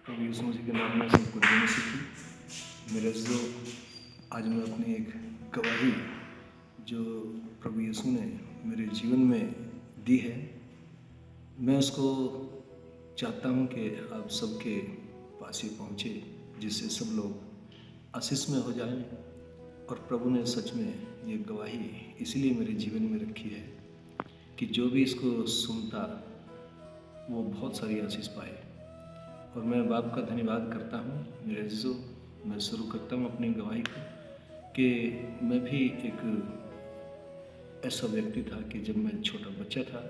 प्रभु यीशु मसीह के नाम में सबको जय मसीह की। मेरे अज़ीज़ों, आज मैं अपनी एक गवाही जो प्रभु यीशु ने मेरे जीवन में दी है, मैं उसको चाहता हूँ कि आप सबके पास ये पहुँचे, जिससे सब लोग आशीष में हो जाएं। और प्रभु ने सच में ये गवाही इसलिए मेरे जीवन में रखी है कि जो भी इसको सुनता वो बहुत सारी आशीष पाए। और मैं बाप का धन्यवाद करता हूँ। मेरे अज़ीज़ों, मैं शुरू करता हूँ अपनी गवाही को कि मैं भी एक ऐसा व्यक्ति था कि जब मैं छोटा बच्चा था,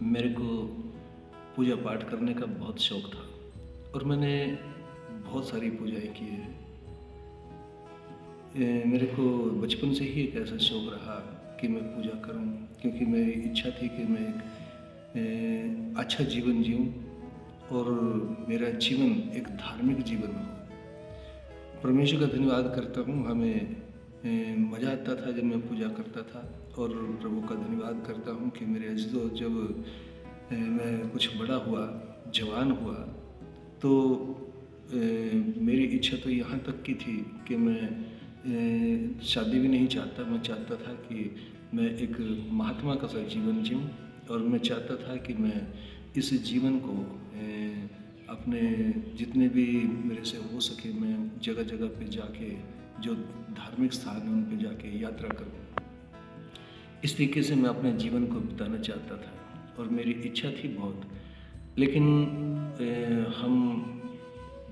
मेरे को पूजा पाठ करने का बहुत शौक़ था और मैंने बहुत सारी पूजाएं की है। मेरे को बचपन से ही एक ऐसा शौक़ रहा कि मैं पूजा करूं, क्योंकि मेरी इच्छा थी कि मैं एक अच्छा जीवन जीऊं और मेरा जीवन एक धार्मिक जीवन हो। परमेश्वर का धन्यवाद करता हूँ। हमें मज़ा आता था जब मैं पूजा करता था, और प्रभु का धन्यवाद करता हूँ कि मेरे अज़ीज़ों, जब मैं कुछ बड़ा हुआ, जवान हुआ, तो मेरी इच्छा तो यहाँ तक की थी कि मैं शादी भी नहीं चाहता। मैं चाहता था कि मैं एक महात्मा का सा जीवन जीऊँ, और मैं चाहता था कि मैं इस जीवन को अपने जितने भी मेरे से हो सके मैं जगह जगह पे जाके जो धार्मिक स्थान है उन पे जाके यात्रा करूँ। इस तरीके से मैं अपने जीवन को बिताना चाहता था और मेरी इच्छा थी बहुत। लेकिन हम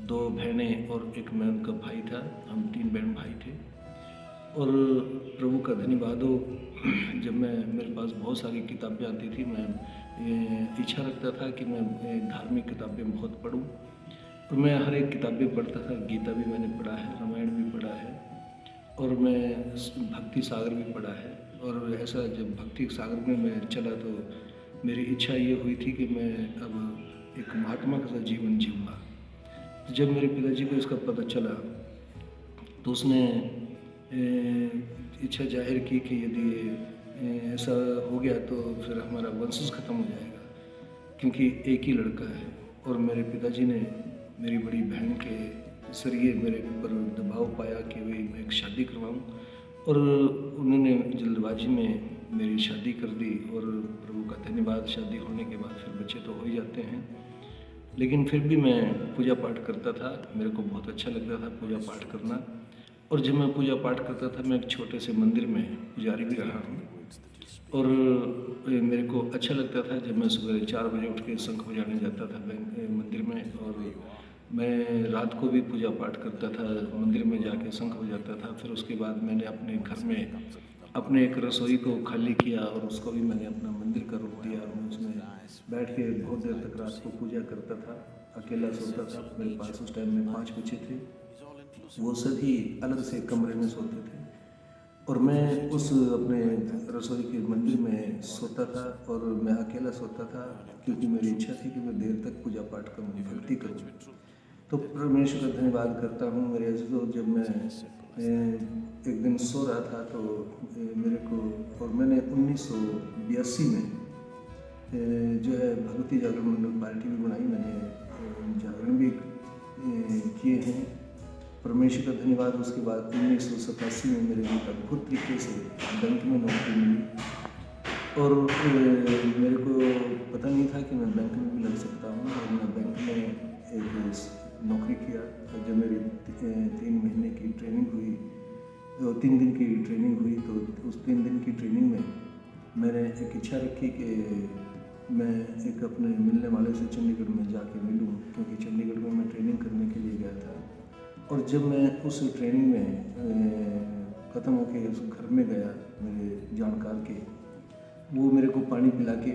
2 बहनें और एक मैं उनका भाई था, हम 3 बहन भाई थे। और प्रभु का धन्यवाद हो, जब मेरे पास बहुत सारी किताबें आती थी, मैं इच्छा रखता था कि मैं धार्मिक किताबें बहुत पढूं, और मैं हर एक किताबें पढ़ता था। गीता भी मैंने पढ़ा है, रामायण भी पढ़ा है, और मैं भक्ति सागर भी पढ़ा है। और ऐसा जब भक्ति सागर में मैं चला तो मेरी इच्छा ये हुई थी कि मैं अब एक महात्मा का सा जीवन जीऊँगा। तो जब मेरे पिताजी को इसका पता चला तो उसने इच्छा जाहिर की कि यदि ऐसा हो गया तो फिर हमारा वंशज ख़त्म हो जाएगा, क्योंकि एक ही लड़का है। और मेरे पिताजी ने मेरी बड़ी बहन के ज़रिए मेरे ऊपर दबाव पाया कि भाई मैं एक शादी करवाऊँ, और उन्होंने जल्दबाजी में मेरी शादी कर दी। और प्रभु का धन्यवाद, शादी होने के बाद फिर बच्चे तो हो ही जाते हैं। लेकिन फिर भी मैं पूजा पाठ करता था, मेरे को बहुत अच्छा लगता था पूजा पाठ करना। और जब मैं पूजा पाठ करता था, मैं एक छोटे से मंदिर में पुजारी भी रहा हूँ, और मेरे को अच्छा लगता था जब मैं सुबह 4 बजे उठ के शंख बजाने जाता था मंदिर में, और मैं रात को भी पूजा पाठ करता था, मंदिर में जाके शंख बजाता था। फिर उसके बाद मैंने अपने घर में अपने एक रसोई को खाली किया और उसको भी मैंने अपना मंदिर का रूप दिया, और मैं उसमें बैठ के बहुत देर तक रात को पूजा करता था। अकेला सोता था। मेरे पास उस टाइम में 5 बच्चे थे, वो सभी अलग से कमरे में सोते थे, और मैं उस अपने रसोई के मंदिर में सोता था, और मैं अकेला सोता था, क्योंकि मेरी इच्छा थी कि मैं देर तक पूजा पाठ करूँ, भक्ति करूँ। तो परमेश्वर का धन्यवाद करता हूँ। मेरे अज़ीज़ों, जब मैं एक दिन सो रहा था तो मेरे को, और मैंने 1982 में जो है भक्ति जागरण मंडल पार्टी भी बनाई, मैंने जागरण भी किए हैं। परमेश्वर का धन्यवाद। उसके बाद 1987 में मेरे को अद्भुत तरीके से बैंक में नौकरी मिली, और मेरे को पता नहीं था कि मैं बैंक में भी लग सकता हूँ, और मैं बैंक में एक नौकरी किया। जब मेरी 3 महीने की ट्रेनिंग हुई, 3 दिन की ट्रेनिंग हुई, तो उस 3 दिन की ट्रेनिंग में मैंने एक इच्छा रखी कि मैं एक अपने मिलने वाले से चंडीगढ़ में जाके मिलूं, क्योंकि चंडीगढ़ में मैं ट्रेनिंग करने के लिए गया था। और जब मैं उस ट्रेनिंग में ख़त्म होके उस घर में गया, मेरे जानकार के, वो मेरे को पानी पिला के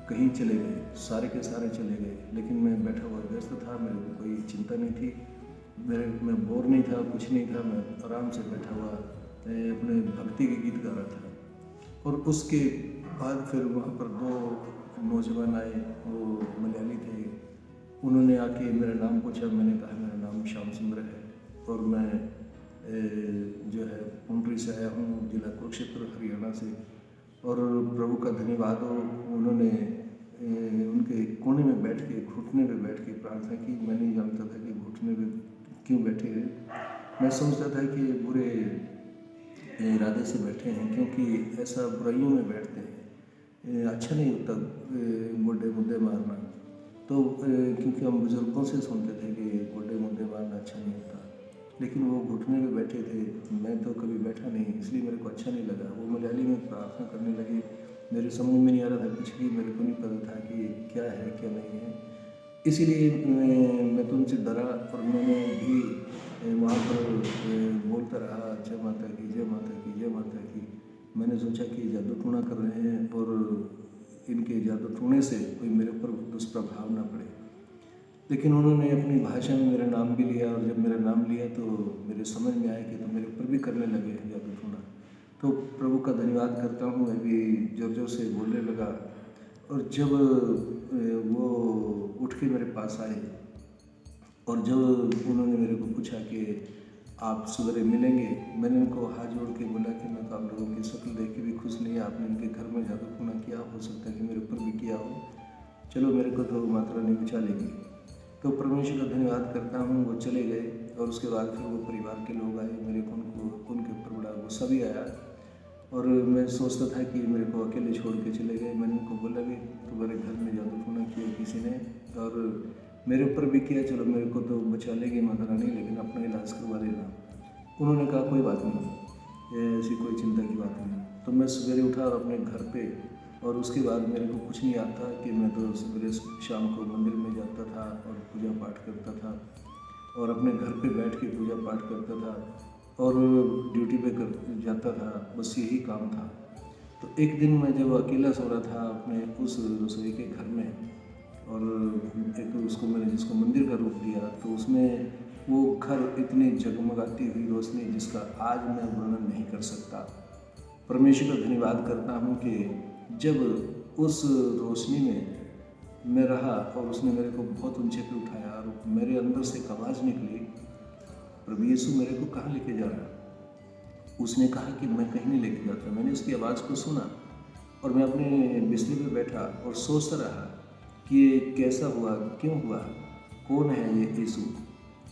कहीं चले गए, सारे के सारे चले गए। लेकिन मैं बैठा हुआ व्यस्त था, मेरे को कोई चिंता नहीं थी, मैं बोर नहीं था, कुछ नहीं था। मैं आराम से बैठा हुआ अपने भक्ति के गीत गा रहा था। और उसके बाद फिर वहाँ पर 2 नौजवान आए, वो मलयाली थे। उन्होंने आके मेरा नाम पूछा। मैंने कहा मेरा नाम श्याम सुंदर है, और मैं जो है पुंडरी से आया हूँ, जिला कुरुक्षेत्र, हरियाणा से। और प्रभु का धन्यवाद हो, उन्होंने उनके कोने में बैठ के, घुटने पे बैठ के प्रार्थना की। मैं नहीं जानता था कि घुटने पे क्यों बैठे हैं। मैं सोचता था कि बुरे इरादे से बैठे हैं, क्योंकि ऐसा बुराइयों में बैठते हैं। अच्छा नहीं होता गोडे मुद्दे मारना। तो क्योंकि हम बुज़ुर्गों से सुनते थे कि गोडे मुद्दे मारना अच्छा नहीं होता, लेकिन वो घुटने पे बैठे थे। मैं तो कभी बैठा नहीं, इसलिए मेरे को अच्छा नहीं लगा। वो मलयाली में प्रार्थना करने लगे, मेरे समझ में नहीं आ रहा था कुछ भी, मेरे को नहीं पता था कि क्या है क्या नहीं है। इसीलिए मैं तो उनसे डरा और मैंने भी वहाँ पर बोलता रहा, जय माता की, जय माता की, जय माता की। मैंने सोचा कि जादू टूना कर रहे हैं और इनके जादू टूने से कोई मेरे ऊपर दुष्प्रभाव ना पड़े। लेकिन उन्होंने अपनी भाषा में मेरा नाम भी लिया, और जब मेरा नाम लिया तो मेरे समझ में आया कि तो मेरे ऊपर भी करने लगे जादू टूना। तो प्रभु का धन्यवाद करता हूँ, मैं भी जोर जोर से बोलने लगा। और जब वो उठ के मेरे पास आए और जब उन्होंने मेरे को पूछा कि आप सवेरे मिलेंगे, मैंने उनको हाथ जोड़ के बोला कि मैं तो आप लोगों की शक्ल देख के भी खुश नहीं है। आपने इनके घर में जादू टूना किया, हो सकता है कि मेरे ऊपर भी किया हो। चलो, मेरे को तो माता रानी बचा लेगी। तो परमेश्वर का धन्यवाद करता हूँ। वो चले गए और उसके बाद फिर वो परिवार के लोग आए। मेरे को उनके ऊपर बड़ा गुस्सा भी आया और मैं सोचता था कि मेरे को अकेले छोड़ के चले गए। मैंने उनको बोला भी तुम्हारे घर में जादू टूना किया किसी ने और मेरे ऊपर भी किया, चलो मेरे को तो बचा लेगी माता रानी, लेकिन अपना इलाज करवा लेना। उन्होंने कहा कोई बात नहीं, ऐसी कोई चिंता की बात नहीं। तो मैं सवेरे उठा और अपने घर पे, और उसके बाद मेरे को कुछ नहीं आता कि मैं तो सवेरे शाम को मंदिर में जाता था और पूजा पाठ करता था और अपने घर पे बैठ के पूजा पाठ करता था और ड्यूटी पे कर जाता था। बस यही काम था। तो एक दिन मैं जब अकेला सो रहा था अपने उस रसोई के घर में, और एक उसको मैंने जिसको मंदिर का रूप दिया, तो उसमें वो घर इतनी जगमगाती हुई रोशनी जिसका आज मैं वर्णन नहीं कर सकता। परमेश्वर का धन्यवाद करता हूँ कि जब उस रोशनी में मैं रहा और उसने मेरे को बहुत ऊंचे पे उठाया और मेरे अंदर से एक आवाज़ निकली, प्रभु यीशु मेरे को कहाँ लेके जा रहा है? उसने कहा कि मैं कहीं नहीं लेके जाता। मैंने उसकी आवाज़ को सुना और मैं अपने बिस्तर पे बैठा और सोचता रहा कि ये कैसा हुआ, क्यों हुआ, कौन है ये यीशु।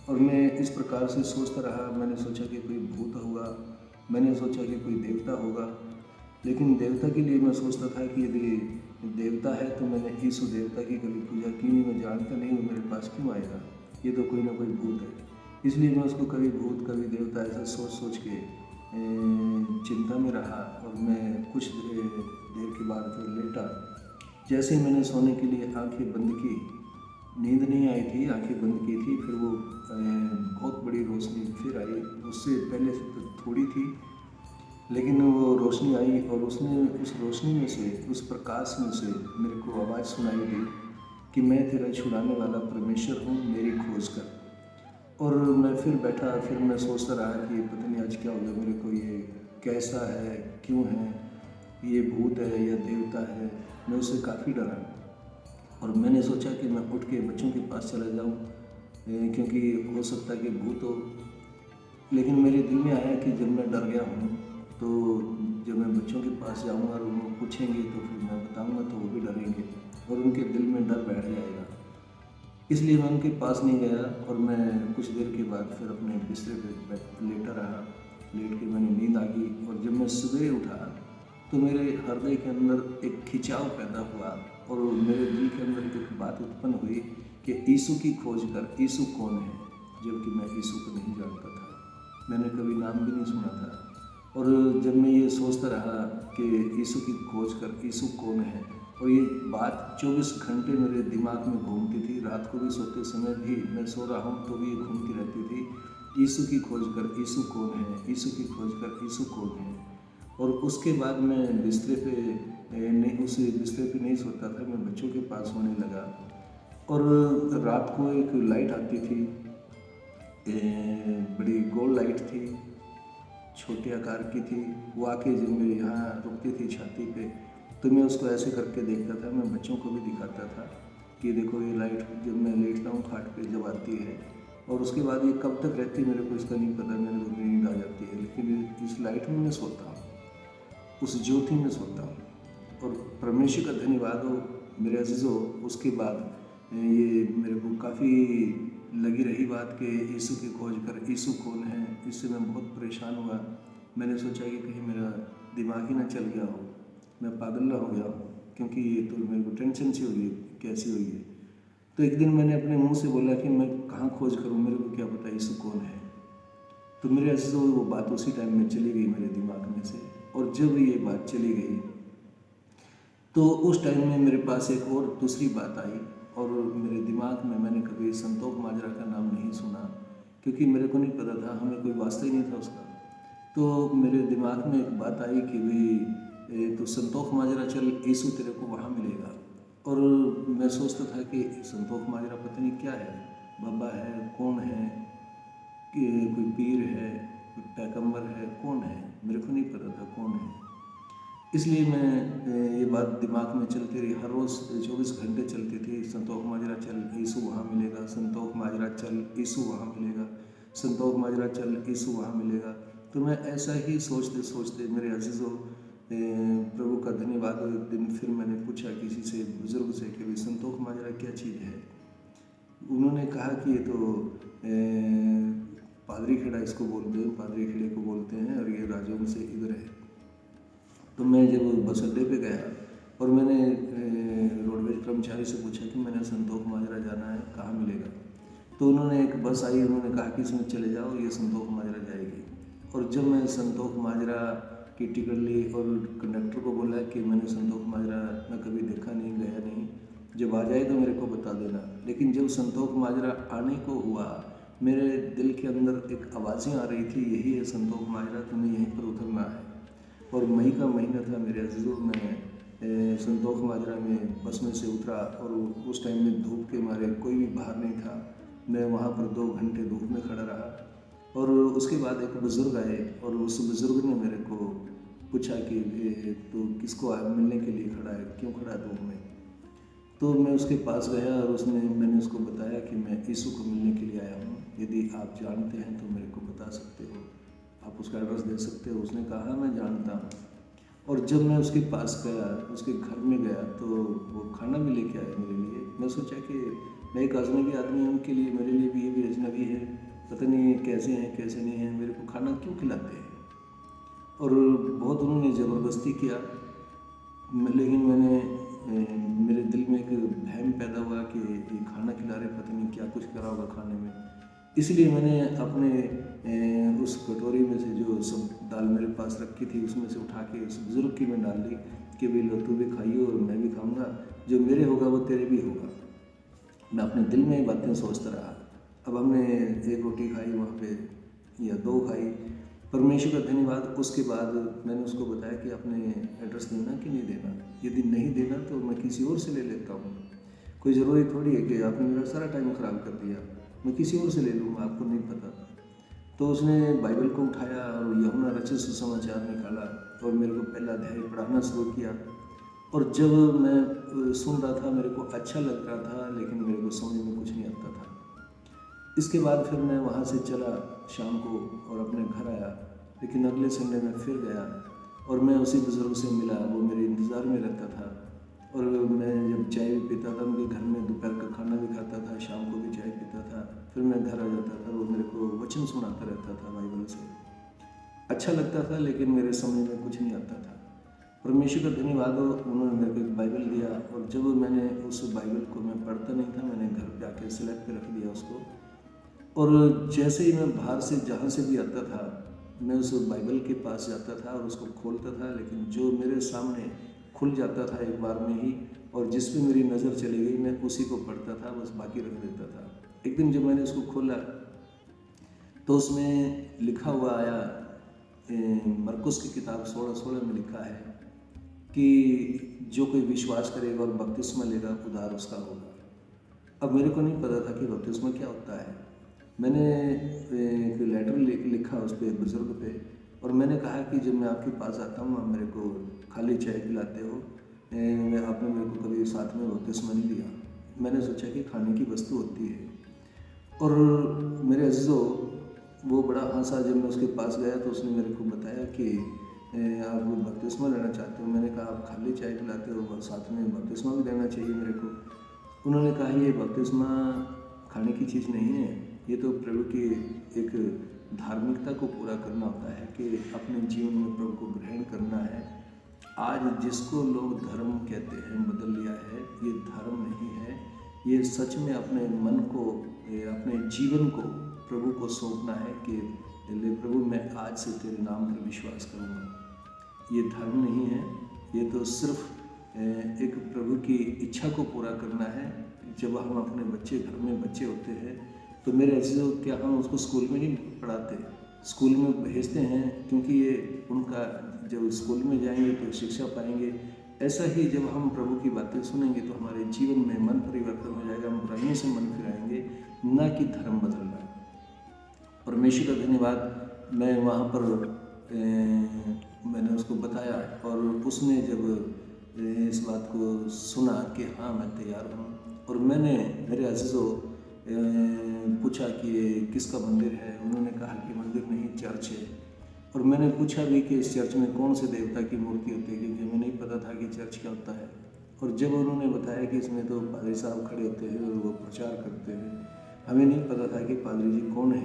और मैं इस प्रकार से सोचता रहा। मैंने सोचा कि कोई भूत होगा, मैंने सोचा कि कोई देवता होगा, लेकिन देवता के लिए मैं सोचता था कि यदि देवता है तो मैंने यीशु देवता की कभी पूजा की नहीं, मैं जानता नहीं हूँ, मेरे पास क्यों आएगा, ये तो कोई ना कोई भूत है। इसलिए मैं उसको कभी भूत कभी देवता ऐसा सोच सोच के चिंता में रहा। और मैं कुछ देर के बाद फिर लेटा। जैसे ही मैंने सोने के लिए आंखें बंद की, नींद नहीं आई थी, आंखें बंद की थी, फिर वो बहुत बड़ी रोशनी फिर आई। उससे पहले से तो थोड़ी थी, लेकिन वो रोशनी आई और उसने उस रोशनी में से, उस प्रकाश में से मेरे को आवाज़ सुनाई दी कि मैं तेरा छुड़ाने वाला परमेश्वर हूँ, मेरी खोज कर। और मैं फिर बैठा, फिर मैं सोचता रहा कि पता नहीं आज क्या होगा, मेरे को ये कैसा है, क्यों है, ये भूत है या देवता है। मैं उससे काफ़ी डरा और मैंने सोचा कि मैं उठ के बच्चों के पास चला जाऊँ, क्योंकि हो सकता है कि भूत हो। लेकिन मेरे दिल में आया कि जब मैं डर गया हूँ तो जब मैं बच्चों के पास जाऊँगा और वो पूछेंगे तो फिर मैं बताऊँगा तो वो भी डरेंगे और उनके दिल में डर बैठ जाएगा। इसलिए मैं उनके पास नहीं गया और मैं कुछ देर के बाद फिर अपने बिस्तर पे लेटा रहा। लेट के मैंने नींद आ गई और जब मैं सुबह उठा तो मेरे हृदय के अंदर एक खिंचाव पैदा हुआ और मेरे दिल के अंदर एक बात उत्पन्न हुई कि यीशु की खोज कर, यीशु कौन है, जबकि मैं यीशु को नहीं जानता था, मैंने कभी नाम भी नहीं सुना था। और जब मैं ये सोचता रहा कि यीशु की खोज कर, यीशु कौन है, और ये बात 24 घंटे मेरे दिमाग में घूमती थी। रात को भी सोते समय भी मैं सो रहा हूँ तो भी ये घूमती रहती थी, यीशु की खोज कर, यीशु कौन है, यीशु की खोज कर, यीशु कौन है। और उसके बाद मैं बिस्तर पे नहीं, उस बिस्तर पे नहीं सोता था, मैं बच्चों के पास सोने लगा। और रात को एक लाइट आती थी, बड़ी गोल लाइट थी, छोटे आकार की थी। वो आके जब मेरे यहाँ रुकती थी छाती पे तो मैं उसको ऐसे करके देखता था। मैं बच्चों को भी दिखाता था कि देखो ये लाइट जब मैं लेटता हूँ खाट पे जब आती है, और उसके बाद ये कब तक रहती है मेरे को इसका नहीं पता, मेरे को नींद आ जाती है, लेकिन इस लाइट में मैं सोता हूँ, उस ज्योति में सोता हूँ। और परमेश्वर का धन्यवाद हो मेरे अज़ीज़ों, उसके बाद ये मेरे को काफ़ी लगी रही बात कि यीशु की खोज कर, यीशु कौन है, इससे मैं बहुत परेशान हुआ। मैंने सोचा कि कहीं मेरा दिमाग ही ना चल गया हो, मैं पागल ना हो गया हो, क्योंकि ये तो मेरे को टेंशन सी हो गई कैसी हुई है। तो एक दिन मैंने अपने मुंह से बोला कि मैं कहाँ खोज करूँ, मेरे को क्या पता यीशु कौन है। तो मेरे अज़ीज़ों, वो बात उसी टाइम में चली गई मेरे दिमाग में से। और जब ये बात चली गई तो उस टाइम में मेरे पास एक और दूसरी बात आई, और मेरे दिमाग में, मैंने कभी संतोष माजरा का नाम नहीं सुना, क्योंकि मेरे को नहीं पता था, हमें कोई वास्ता ही नहीं था उसका। तो मेरे दिमाग में एक बात आई कि भाई तो संतोष माजरा चल, यीशु तेरे को वहाँ मिलेगा। और मैं सोचता था कि संतोष माजरा पता नहीं क्या है, बाबा है, कौन है, कि कोई पीर है, कोई पैगंबर है, कौन है, मेरे को नहीं पता था कौन है। इसलिए मैं ये बात दिमाग में चलती रही, हर रोज़ 24 घंटे चलती थी, संतोष माजरा चल, यीशु वहाँ मिलेगा, संतोष माजरा चल, यीशु वहाँ मिलेगा, संतोष माजरा चल, यीशु वहाँ मिलेगा। तो मैं ऐसा ही सोचते सोचते, मेरे अज़ीज़ों, प्रभु का धन्यवाद, एक दिन फिर मैंने पूछा किसी से, बुज़ुर्ग से, कि भाई संतोष माजरा क्या चीज़ है। उन्होंने कहा कि ये तो पादरी खेड़ा इसको बोलते हैं, पादरी खेड़े को बोलते हैं, और ये राजौंद से इधर है। तो मैं जब बस अड्डे पे गया और मैंने रोडवेज कर्मचारी से पूछा कि मैंने संतोष माजरा जाना है, कहाँ मिलेगा। तो उन्होंने, एक बस आई, उन्होंने कहा कि इसमें चले जाओ, ये संतोष माजरा जाएगी। और जब मैं संतोष माजरा की टिकट ली और कंडक्टर को बोला कि मैंने संतोष माजरा मैं कभी देखा नहीं, गया नहीं, जब आ जाए तो मेरे को बता देना। लेकिन जब संतोष माजरा आने को हुआ, मेरे दिल के अंदर एक आवाज़ें आ रही थी, यही है संतोष माजरा, तुम्हें यहीं पर उतरना है। और मई का महीना था मेरे अज़ीज़ों, मैं संतोष माजरा में बस में से उतरा, और उस टाइम में धूप के मारे कोई भी बाहर नहीं था। मैं वहाँ पर 2 घंटे धूप में खड़ा रहा, और उसके बाद एक बुज़ुर्ग आए, और उस बुज़ुर्ग ने मेरे को पूछा कि तो किसको मिलने के लिए खड़ा है, क्यों खड़ा है धूप में। तो मैं उसके पास गया और मैंने उसको बताया कि मैं यीशु को मिलने के लिए आया हूँ, यदि आप जानते हैं तो मेरे को बता सकते हो, आप उसका एड्रेस दे सकते हो। उसने कहा मैं जानता हूँ। और जब मैं उसके पास गया, उसके घर में गया, तो वो खाना भी लेके आया मेरे लिए। मैं सोचा कि मैं एक अजनबी आदमी हूँ, उनके लिए, मेरे लिए भी ये भी अजनबी है, पता नहीं कैसे हैं कैसे नहीं हैं, मेरे को खाना क्यों खिलाते हैं। और बहुत उन्होंने ज़बरदस्ती किया, लेकिन मेरे दिल में एक वहम पैदा हुआ कि ये खाना खिला रहे, पता नहीं क्या कुछ करा होगा खाने में। इसलिए मैंने अपने उस कटोरी में से जो सब दाल मेरे पास रखी थी, उसमें से उठा के उस बुज़ुर्ग की में डाल दी कि भाई लो, तू भी खाइयो और मैं भी खाऊंगा, जो मेरे होगा वो तेरे भी होगा। मैं अपने दिल में ये बातें सोचता रहा। अब हमने 1 रोटी खाई वहाँ पे, या 2 खाई, परमेश्वर का धन्यवाद। उसके बाद मैंने उसको बताया कि आपने एड्रेस देना कि नहीं देना, यदि नहीं देना तो मैं किसी और से ले लेता हूँ, कोई ज़रूरी थोड़ी है कि आपने मेरा सारा टाइम ख़राब कर दिया, मैं किसी और से ले लूँगा, आपको नहीं पता। तो उसने बाइबल को उठाया और यूहन्ना रचित सुसमाचार निकाला और मेरे को पहला अध्याय पढ़ाना शुरू किया। और जब मैं सुन रहा था, मेरे को अच्छा लग रहा था, लेकिन मेरे को समझ में कुछ नहीं आता था। इसके बाद फिर मैं वहाँ से चला शाम को और अपने घर आया। लेकिन अगले संडे में फिर गया और मैं उसी बुज़ुर्ग से मिला, वो मेरे इंतज़ार में रहता था। और मैं जब चाय भी पीता था उनके घर में, दोपहर का खाना भी खाता था, शाम को भी चाय पीता था, फिर मैं घर आ जाता था। वो मेरे को वचन सुनाता रहता था बाइबल से, अच्छा लगता था, लेकिन मेरे समझ में कुछ नहीं आता था। परमेश्वर का धन्यवाद हो, उन्होंने मेरे को एक बाइबल दिया। और जब मैंने उस बाइबल को, मैं पढ़ता नहीं था, मैंने घर पे आके स्लैब पे रख दिया उसको। और जैसे ही मैं बाहर से जहाँ से भी आता था, मैं उस बाइबल के पास जाता था और उसको खोलता था, लेकिन जो मेरे सामने खुल जाता था एक बार में ही, और जिस पे मेरी नज़र चली गई मैं उसी को पढ़ता था, बस बाकी रख देता था। एक दिन जब मैंने उसको खोला तो उसमें लिखा हुआ आया, मरकुस की किताब 16:16 में लिखा है कि जो कोई विश्वास करेगा और बपतिस्मा लेगा, उद्धार उसका होगा। अब मेरे को नहीं पता था कि बपतिस्मा क्या होता है। मैंने एक लेटर लिखा उस पर, बुज़ुर्ग पे, और मैंने कहा कि जब मैं आपके पास आता हूँ, आप मेरे को खाली चाय पिलाते हो, आपने मेरे को कभी साथ में बपतिस्मा नहीं दिया। मैंने सोचा कि खाने की वस्तु होती है। और मेरे अज़ीज़ों, वो बड़ा हंसा। जब मैं उसके पास गया तो उसने मेरे को बताया कि आप बपतिस्मा लेना चाहते हो? मैंने कहा आप खाली चाय पिलाते हो और साथ में बपतिस्मा भी देना चाहिए मेरे को। उन्होंने कहा ये बपतिस्मा खाने की चीज़ नहीं है, ये तो प्रभु की एक धार्मिकता को पूरा करना होता है कि अपने जीवन में प्रभु को ग्रहण करना है। आज जिसको लोग धर्म कहते हैं बदल लिया है, ये धर्म नहीं है, ये सच में अपने मन को, अपने जीवन को प्रभु को सौंपना है कि ले प्रभु मैं आज से तेरे नाम पर विश्वास करूँगा। ये धर्म नहीं है, ये तो सिर्फ एक प्रभु की इच्छा को पूरा करना है। जब हम अपने बच्चे, घर में बच्चे होते हैं तो मेरे अजीज़ों, क्या हम उसको स्कूल में नहीं पढ़ाते, स्कूल में भेजते हैं क्योंकि ये उनका, जब स्कूल में जाएंगे तो शिक्षा पाएंगे। ऐसा ही जब हम प्रभु की बातें सुनेंगे तो हमारे जीवन में मन परिवर्तन हो जाएगा, हम बुराइयों से मन फिराएंगे, ना कि धर्म बदलना। परमेश्वर का धन्यवाद। मैं वहाँ पर मैंने उसको बताया और उसने जब इस बात को सुना कि हाँ मैं तैयार हूँ, और मैंने मेरे अजीज़ों पूछा कि किसका मंदिर है? उन्होंने कहा कि मंदिर नहीं, चर्च है। और मैंने पूछा भी कि इस चर्च में कौन से देवता की मूर्ति होती है, क्योंकि हमें नहीं पता था कि चर्च क्या होता है। और जब उन्होंने बताया कि इसमें तो पादरी साहब खड़े होते हैं और वो प्रचार करते हैं, हमें नहीं पता था कि पादरी जी कौन है।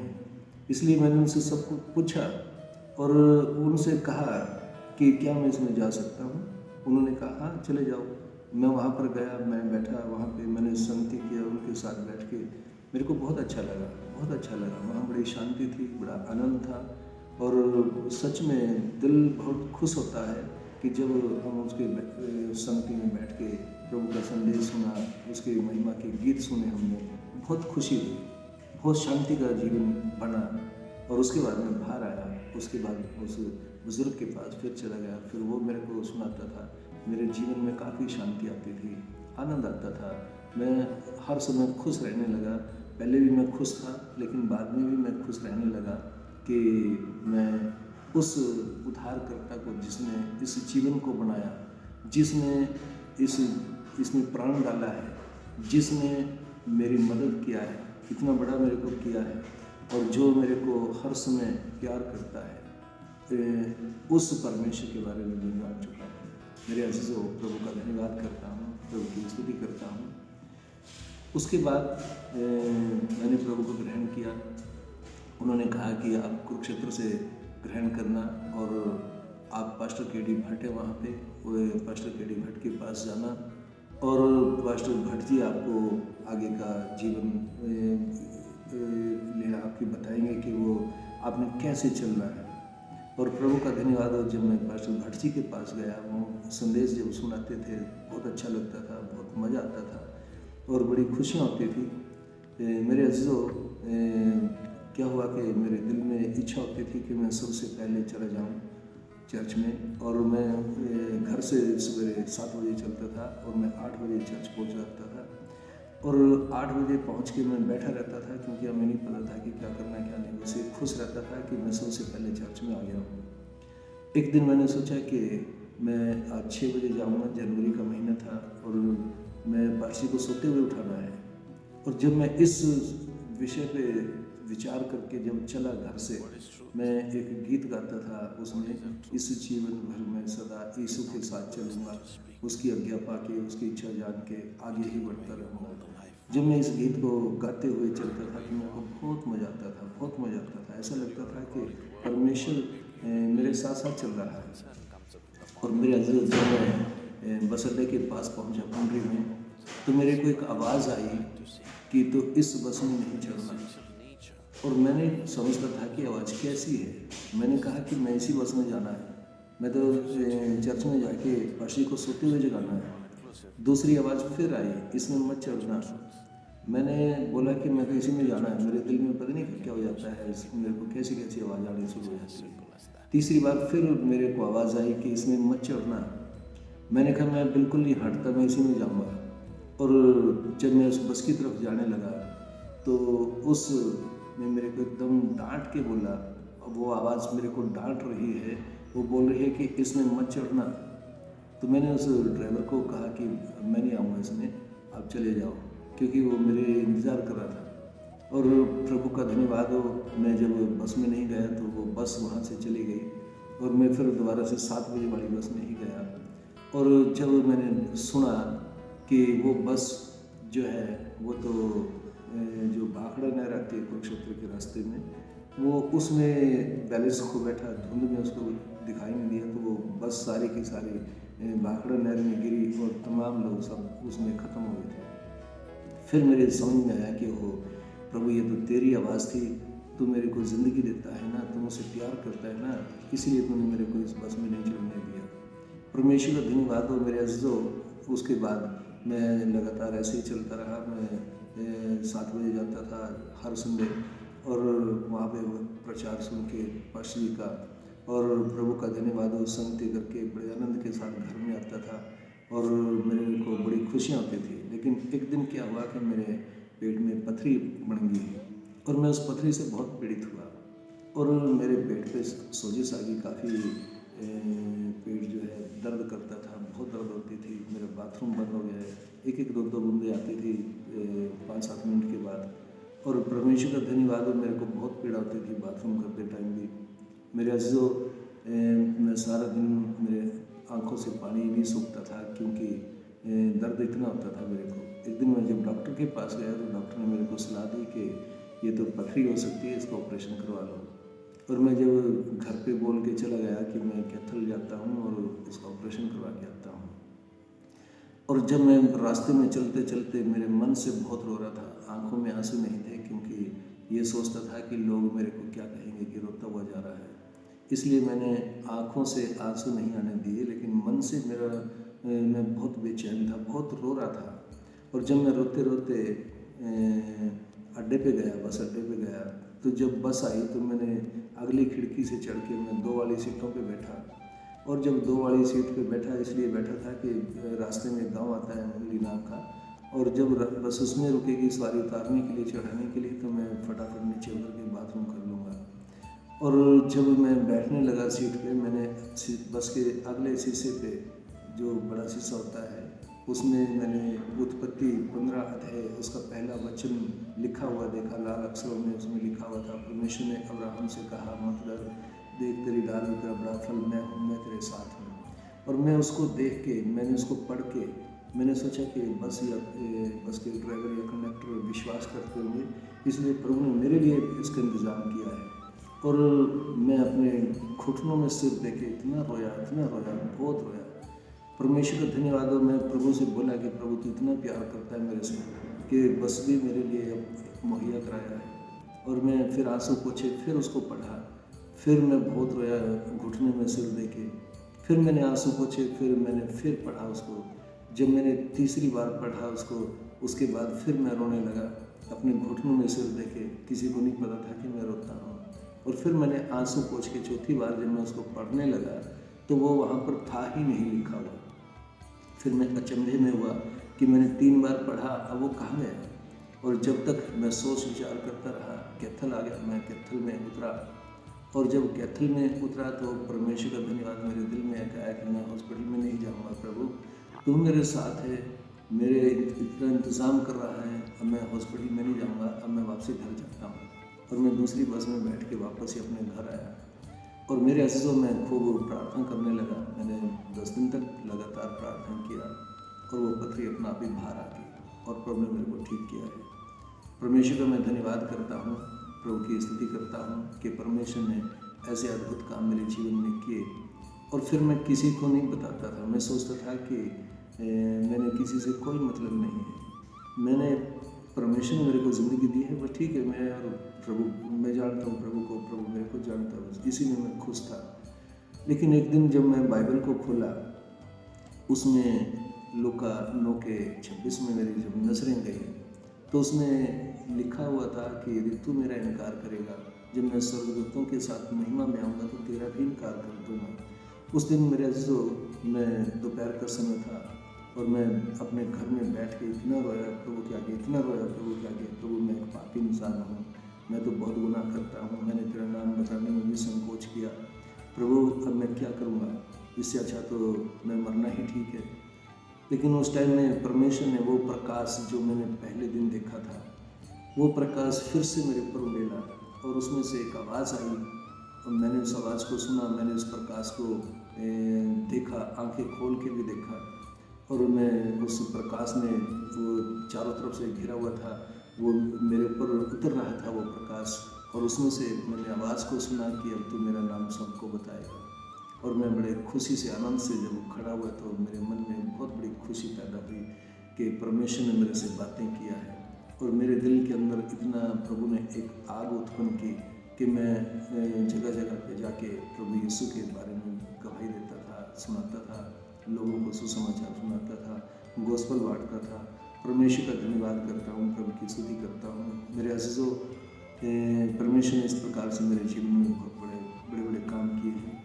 इसलिए मैंने उनसे सब कुछ पूछा और उनसे कहा कि क्या मैं इसमें जा सकता हूँ? उन्होंने कहा हाँ चले जाओ। मैं वहाँ पर गया, मैं बैठा वहाँ पे, मैंने संगति किया उनके साथ बैठ के। मेरे को बहुत अच्छा लगा, बहुत अच्छा लगा। वहाँ बड़ी शांति थी, बड़ा आनंद था, और सच में दिल बहुत खुश होता है कि जब हम उसके संगति में बैठ के प्रभु का संदेश सुना, उसके महिमा के गीत सुने, हमने बहुत खुशी हुई, बहुत शांति का जीवन बना। और उसके बाद मैं बाहर आया, उसके बाद उस बुज़ुर्ग के पास फिर चला गया, फिर वो मेरे को सुनाता था। मेरे जीवन में काफ़ी शांति आती थी, आनंद आता था, मैं हर समय खुश रहने लगा। पहले भी मैं खुश था, लेकिन बाद में भी मैं खुश रहने लगा कि मैं उस उद्धारकर्ता को, जिसने इस जीवन को बनाया, जिसने इसमें प्राण डाला है, जिसने मेरी मदद किया है, इतना बड़ा मेरे को किया है, और जो मेरे को हर समय प्यार करता है, उस परमेश्वर के बारे में मैं जान चुका हूँ। मेरे अजीज़ों, प्रभु का धन्यवाद करता हूँ, प्रभु की स्तुति करता हूँ। उसके बाद मैंने प्रभु को ग्रहण किया। उन्होंने कहा कि आप कुरुक्षेत्र से ग्रहण करना और आप पास्टर के.डी. भट्ट है वहाँ पे, वो पास्टर के.डी. भट्ट के पास जाना, और पास्टर भट्ट जी आपको आगे का जीवन लेना, आपके बताएंगे कि वो आपने कैसे चलना है। और प्रभु का धन्यवाद हो, जब मैं पास्टर भट्ट जी के पास गया, वो संदेश जब सुनाते थे बहुत अच्छा लगता था, बहुत मज़ा आता था और बड़ी खुशियाँ होती थी। मेरे अजीज़ों, क्या हुआ कि मेरे दिल में इच्छा होती थी कि मैं सबसे पहले चला जाऊँ चर्च में, और मैं घर से सवेरे 7 बजे चलता था और मैं 8 बजे चर्च पहुँच जाता था, और 8 बजे पहुँच के मैं बैठा रहता था, क्योंकि हमें नहीं पता था कि क्या करना क्या नहीं। उससे खुश रहता था कि मैं सबसे पहले चर्च में आ गया हूँ। एक दिन मैंने सोचा कि मैं आज 6 बजे जाऊँगा, जनवरी का महीना था, और मैं पार्सी को सोते हुए उठाना है। और जब मैं इस विषय पे विचार करके जब चला घर से, मैं एक गीत गाता था, उसमें इस जीवन भर में सदा यीशु के साथ चलूँगा, उसकी आज्ञा पाके, उसकी इच्छा जान के आगे ही बढ़ता रहूँगा। जब मैं इस गीत को गाते हुए चलता था तो मेरे को बहुत मज़ा आता था, बहुत मज़ा आता था। ऐसा लगता था कि परमेश्वर मेरे साथ साथ चल रहा है। और मेरे अजीज़, जब मैं बस अड्डे के पास पहुँचा पंडरी में, तो मेरे को एक आवाज़ आई कि तो इस बस में नहीं चढ़ना। और मैंने समझता था कि आवाज़ कैसी है। मैंने कहा कि मैं इसी बस में जाना है, मैं तो चर्च में जाके पाशी को सोते हुए जगाना है। दूसरी आवाज़ फिर आई, इसमें मत चढ़ना। मैंने बोला कि मैं तो इसी में जाना है। मेरे दिल में पता नहीं क्या हो जाता है, मेरे को कैसी कैसी आवाज़ आनी शुरू हो जाती है। तीसरी बार फिर मेरे को आवाज़ आई कि इसमें मत चढ़ना। मैंने कहा मैं बिल्कुल नहीं हटता, मैं इसी में जाऊँगा। और जब मैं उस बस की तरफ जाने लगा तो उस में मेरे को एकदम डांट के बोला, वो आवाज़ मेरे को डांट रही है, वो बोल रही है कि इसमें मत चढ़ना। तो मैंने उस ड्राइवर को कहा कि मैं नहीं आऊँगा इसमें, आप चले जाओ, क्योंकि वो मेरे इंतज़ार कर रहा था। और प्रभु का धन्यवाद हो, मैं जब बस में नहीं गया तो वो बस वहाँ से चली गई। और मैं फिर दोबारा से 7 बजे वाली बस में ही गया। और जब मैंने सुना कि वो बस जो है वो तो जो भाखड़ा नहर आती है कुरुक्षेत्र के रास्ते में, वो उसमें बैलेंस खो बैठा, धुंध में उसको दिखाई नहीं दिया, तो वो बस सारी की सारी भाखड़ा नहर में गिरी और तमाम लोग सब उसमें ख़त्म हो गए थे। फिर मेरे समझ में आया कि हो प्रभु, ये तो तेरी आवाज़ थी, तू मेरे को ज़िंदगी देता है ना, तू मुझसे प्यार करता है ना, इसीलिए तूने मेरे को इस बस में नहीं चढ़ने दिया। परमेश्वर का धन्यवाद हो मेरे अज़ीज़ों। उसके बाद मैं लगातार ऐसे ही चलता रहा। मैं 7 बजे जाता था हर संडे और वहाँ पे प्रचार सुन के पास्टर जी का, और प्रभु का धन्यवाद हो संगति करके बड़े आनंद के साथ घर में आता था और मेरे को बड़ी खुशियाँ होती थी। लेकिन एक दिन क्या हुआ कि मेरे पेट में पथरी बन गई और मैं उस पथरी से बहुत पीड़ित हुआ और मेरे पेट पे सोजिश आ गई, काफ़ी पेट जो है दर्द करता था, बहुत दर्द होती थी। मेरा बाथरूम बंद हो गया है, एक दो बूंदें आती थी 5-7 मिनट के बाद। और परमेश्वर का धन्यवाद हो, मेरे को बहुत पीड़ा होती थी बाथरूम करते टाइम भी। मेरे अज़ीज़ों, मैं सारा दिन मेरे आंखों से पानी नहीं सूखता था क्योंकि दर्द इतना होता था मेरे को। एक दिन मैं जब डॉक्टर के पास गया तो डॉक्टर ने मेरे को सलाह दी कि ये तो पथरी हो सकती है, इसका ऑपरेशन करवा लो। और मैं जब घर पे बोल के चला गया कि मैं कैथल जाता हूँ और इसका ऑपरेशन करवा के आता हूँ, और जब मैं रास्ते में चलते चलते मेरे मन से बहुत रो रहा था, आंखों में आंसू नहीं थे क्योंकि ये सोचता था कि लोग मेरे को क्या कहेंगे कि रोता हुआ जा रहा है। इसलिए मैंने आंखों से आंसू नहीं आने दिए, लेकिन मन से मैं बहुत बेचैन था, बहुत रो रहा था। और जब मैं रोते रोते अड्डे पे गया, बस अड्डे पे गया, तो जब बस आई तो मैंने अगली खिड़की से चढ़ के मैं 2 वाली सीटों पे बैठा। और जब 2 वाली सीट पे बैठा, इसलिए बैठा था कि रास्ते में गांव आता है मंगली नाम का, और जब बस उसमें रुकेगी सवारी उतारने के लिए, चढ़ाने के लिए, तो मैं फटाफट नीचे उतर के बाथरूम कर लूँगा। और जब मैं बैठने लगा सीट पे, मैंने बस के अगले शीशे पे, जो बड़ा शीशा होता है, उसमें मैंने उत्पत्ति 15 अध्याय उसका पहला वचन लिखा हुआ देखा, लाल अक्षरों में उसमें लिखा हुआ था, परमेश्वर ने अब्राहम से कहा, मत डर, देख तेरी डाल तेरा बड़ा फल मैं हूँ, मैं तेरे साथ हूँ। और मैं उसको देख के, मैंने उसको पढ़ के, मैंने सोचा कि बस के ड्राइवर या कंडक्टर विश्वास करते होंगे, इसलिए प्रभु ने मेरे लिए इसका इंतज़ाम किया है। और मैं अपने घुटनों में सिर दे के इतना रोया, बहुत रोया। परमेश्वर का धन्यवाद हो, मैं प्रभु से बोला कि प्रभु तू इतना प्यार करता है मेरे से कि बस भी मेरे लिए अब मुहैया कराया है। और मैं फिर आंसू पोछे फिर उसको पढ़ा, फिर मैं बहुत रोया घुटने में सिर दे के, फिर मैंने आंसू पोछे, फिर मैंने फिर पढ़ा उसको। जब मैंने तीसरी बार पढ़ा उसको, उसके बाद फिर मैं रोने लगा अपने घुटनों में सिर दे के, किसी को नहीं पता था कि मैं रोता हूँ। और फिर मैंने आंसू पोंछ के चौथी बार जब मैं उसको पढ़ने लगा तो वो वहाँ पर था ही नहीं लिखा हुआ। फिर मैं अचंभे में हुआ कि मैंने 3 बार पढ़ा, अब वो कहाँ गया। और जब तक मैं सोच विचार करता रहा, कैथल आ गया, मैं कैथल में उतरा। और जब कैथल में उतरा तो परमेश्वर का धन्यवाद, मेरे दिल में आया कि मैं हॉस्पिटल में नहीं जाऊँगा, प्रभु तू मेरे साथ है, मेरे इतना इंतज़ाम कर रहा है, अब मैं हॉस्पिटल में नहीं जाऊँगा, अब मैं वापसी घर जाता हूँ। और मैं दूसरी बस में बैठ के वापस ही अपने घर आया। और मेरे अज़ीज़ों, मैं खूब प्रार्थना करने लगा। मैंने 10 दिन तक लगातार प्रार्थना किया और वो पथरी अपना आप ही बाहर आ गई और प्रभु ने मेरे को ठीक किया है। परमेश्वर का मैं धन्यवाद करता हूँ, प्रभु की स्तुति करता हूँ कि परमेश्वर ने ऐसे अद्भुत काम मेरे जीवन में किए। और फिर मैं किसी को नहीं बताता था, मैं सोचता था कि मैंने किसी से कोई मतलब नहीं है, मैंने परमेश्वर ने मेरे को ज़िंदगी दी है, बस ठीक है, मैं और प्रभु, मैं जानता हूँ प्रभु को, प्रभु मेरे को जानता है, इसी में मैं खुश था। लेकिन एक दिन जब मैं बाइबल को खोला, उसमें लूका 9:26 में मेरी जब नज़रें गई तो उसमें लिखा हुआ था कि यदि तू मेरा इनकार करेगा, जब मैं स्वर्गदूतों के साथ महिमा में आऊँगा तो तेरा भी इनकार कर दूँगा। उस दिन मेरे अज़ीज़ों, मैं दोपहर का समय था और मैं अपने घर में बैठ के इतना रोया प्रभु के आगे, इतना रोया प्रभु के आगे, प्रभु मैं एक पापी इंसान हूँ, मैं तो बहुत गुनाह करता हूँ, मैंने तेरा नाम बताने में भी संकोच किया, प्रभु अब मैं क्या करूँगा, इससे अच्छा तो मैं मरना ही ठीक है। लेकिन उस टाइम में परमेश्वर ने वो प्रकाश जो मैंने पहले दिन देखा था, वो प्रकाश फिर से मेरे ऊपर उड़ेला और उसमें से एक आवाज़ आई और मैंने उस आवाज़ को सुना, मैंने उस प्रकाश को देखा, आंखें खोल के भी देखा, और मैं उस प्रकाश में वो चारों तरफ से घिरा हुआ था, वो मेरे ऊपर उतर रहा था वो प्रकाश, और उसमें से मैंने आवाज़ को सुना कि अब तू मेरा नाम सबको बताएगा। और मैं बड़े खुशी से, आनंद से जब खड़ा हुआ तो मेरे मन में बहुत बड़ी खुशी पैदा हुई कि परमेश्वर ने मेरे से बातें किया है। और मेरे दिल के अंदर इतना प्रभु ने एक आग उत्पन्न की कि मैं जगह जगह पे जाके प्रभु यीशु के बारे में गवाही देता था, सुनाता था, लोगों को सुसमाचार सुनाता था, गोस्पल बांटता था। परमेश्वर का धन्यवाद करता हूँ, प्रभु की स्तुति करता हूँ। मेरे अज़ीज़ों, परमेश्वर ने इस प्रकार से मेरे जीवन में बहुत बड़े बड़े काम किए हैं,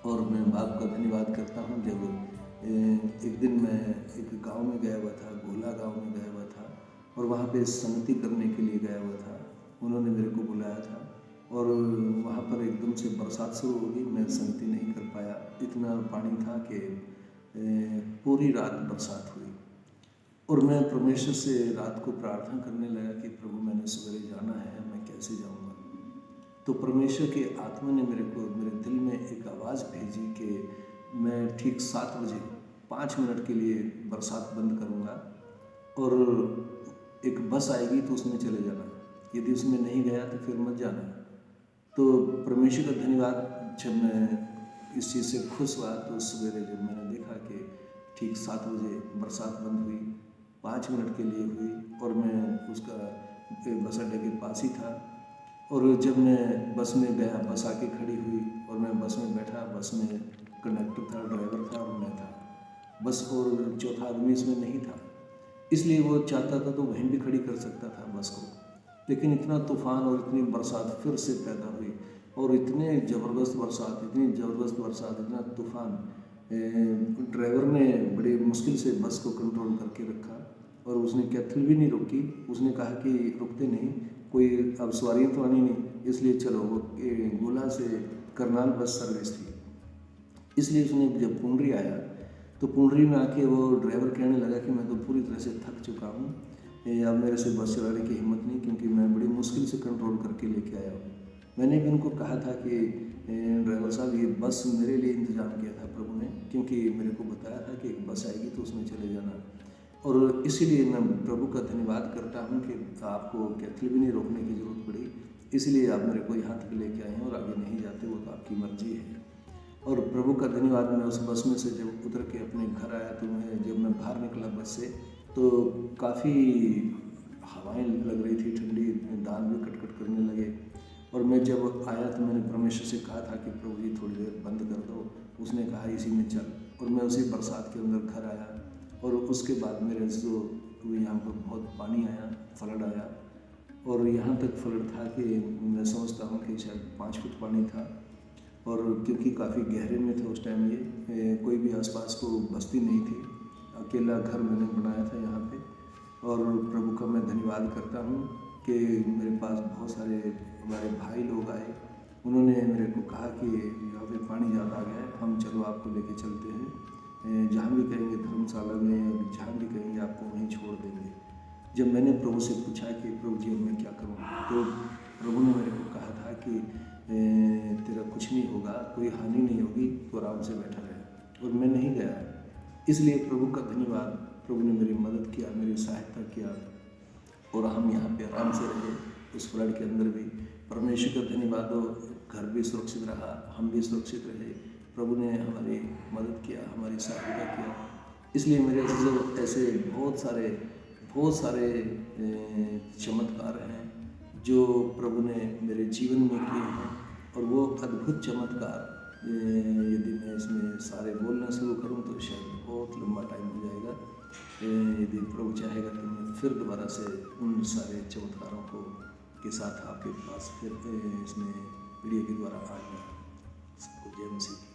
और मैं बाप का धन्यवाद करता हूँ। जब एक दिन मैं एक गांव में गया हुआ था, गोला गांव में गया हुआ था, और वहाँ पे संगति करने के लिए गया हुआ था। उन्होंने मेरे को बुलाया था, और वहाँ पर एकदम से बरसात शुरू हो गई। मैं संगति नहीं कर पाया, इतना पानी था कि पूरी रात बरसात हुई। और मैं परमेश्वर से रात को प्रार्थना करने लगा कि प्रभु मैंने सवेरे जाना है, मैं कैसे जाऊँगा। तो परमेश्वर के आत्मा ने मेरे दिल में एक आवाज़ भेजी कि मैं ठीक 7 बजे 5 मिनट के लिए बरसात बंद करूँगा, और एक बस आएगी तो उसमें चले जाना, यदि उसमें नहीं गया तो फिर मत जाना। तो परमेश्वर का धन्यवाद, जब मैं इस चीज़ से खुश हुआ तो सवेरे जब मैंने देखा कि ठीक 7 बजे बरसात बंद हुई, 5 मिनट के लिए हुई, और मैं उसका बस अड्डे के पास ही था। और जब मैं बस में गया, बस आके खड़ी हुई और मैं बस में बैठा। बस में कंडक्टर था, ड्राइवर था और मैं था, बस और चौथा आदमी इसमें नहीं था। इसलिए वो चाहता था तो वहीं भी खड़ी कर सकता था बस को, लेकिन इतना तूफान और इतनी बरसात फिर से पैदा हुई, और इतने ज़बरदस्त बरसात, इतनी ज़बरदस्त बरसात, इतना तूफान। ड्राइवर ने बड़ी मुश्किल से बस को कंट्रोल करके रखा, और उसने कैथल भी नहीं रोकी। उसने कहा कि रुकते नहीं, कोई अब सवारियाँ तो आनी नहीं, इसलिए चलो। वो गोला से करनाल बस सर्विस थी, इसलिए उसने जब पुंडरी आया तो पुंडरी में आके वो ड्राइवर कहने लगा कि मैं तो पूरी तरह से थक चुका हूँ, अब मेरे से बस चलाने की हिम्मत नहीं, क्योंकि मैं बड़ी मुश्किल से कंट्रोल करके लेके आया हूँ। मैंने भी उनको कहा था कि ड्राइवर साहब, ये बस मेरे लिए इंतज़ाम किया था प्रभु ने, क्योंकि मेरे को बताया था कि एक बस आएगी तो उसमें चले जाना। और इसीलिए मैं प्रभु का धन्यवाद करता हूँ कि आपको कैथल भी नहीं रोकने की ज़रूरत पड़ी, इसलिए आप मेरे को यहाँ तक लेके आए हैं, और आगे नहीं जाते वो तो आपकी मर्जी है। और प्रभु का धन्यवाद, मैं उस बस में से जब उतर के अपने घर आया तो जब मैं बाहर निकला बस से तो काफ़ी हवाएं लग रही थी, ठंडी, दांत भी कटकट करने लगे। और मैं जब आया तो मैंने परमेश्वर से कहा था कि प्रभु जी थोड़ी देर बंद कर दो। उसने कहा इसी में चल, और मैं उसी बरसात के अंदर घर आया। और उसके बाद मेरे जो यहाँ पर बहुत पानी आया, फ्लड आया, और यहाँ तक फ्लड था कि मैं समझता हूँ कि शायद 5 फुट पानी था। और क्योंकि काफ़ी गहरे में थे उस टाइम, ये कोई भी आसपास को बस्ती नहीं थी, अकेला घर मैंने बनाया था यहाँ पे। और प्रभु का मैं धन्यवाद करता हूँ कि मेरे पास बहुत सारे हमारे भाई लोग आए, उन्होंने मेरे को कहा कि यहाँ पे पानी ज़्यादा आ गया है, हम चलो आपको लेके चलते हैं, जहाँ भी कहेंगे धर्मशाला में, जहाँ भी कहेंगे आपको वहीं छोड़ देंगे। जब मैंने प्रभु से पूछा कि प्रभु जी अब मैं क्या करूँ, तो प्रभु ने मेरे को कहा था कि तेरा कुछ नहीं होगा, कोई हानि नहीं होगी, तो आराम से बैठा रहे। और मैं नहीं गया, इसलिए प्रभु का धन्यवाद, प्रभु ने मेरी मदद किया, मेरी सहायता किया, और हम यहाँ पे आराम से रहे उस फ्लड के अंदर भी। परमेश्वर का धन्यवाद हो, घर भी सुरक्षित रहा, हम भी सुरक्षित रहे, प्रभु ने हमारी मदद किया, हमारी सहायता किया। इसलिए मेरे अज़ीज़ों, ऐसे बहुत सारे चमत्कार हैं जो प्रभु ने मेरे जीवन में किए हैं, और वो अद्भुत चमत्कार यदि मैं इसमें सारे बोलना शुरू करूं तो शायद बहुत लंबा टाइम हो जाएगा। यदि प्रभु चाहेगा तो मैं फिर दोबारा से उन सारे चमत्कारों के साथ आपके पास फिर इसमें वीडियो के द्वारा आऊँगा। सबको जय मसीह।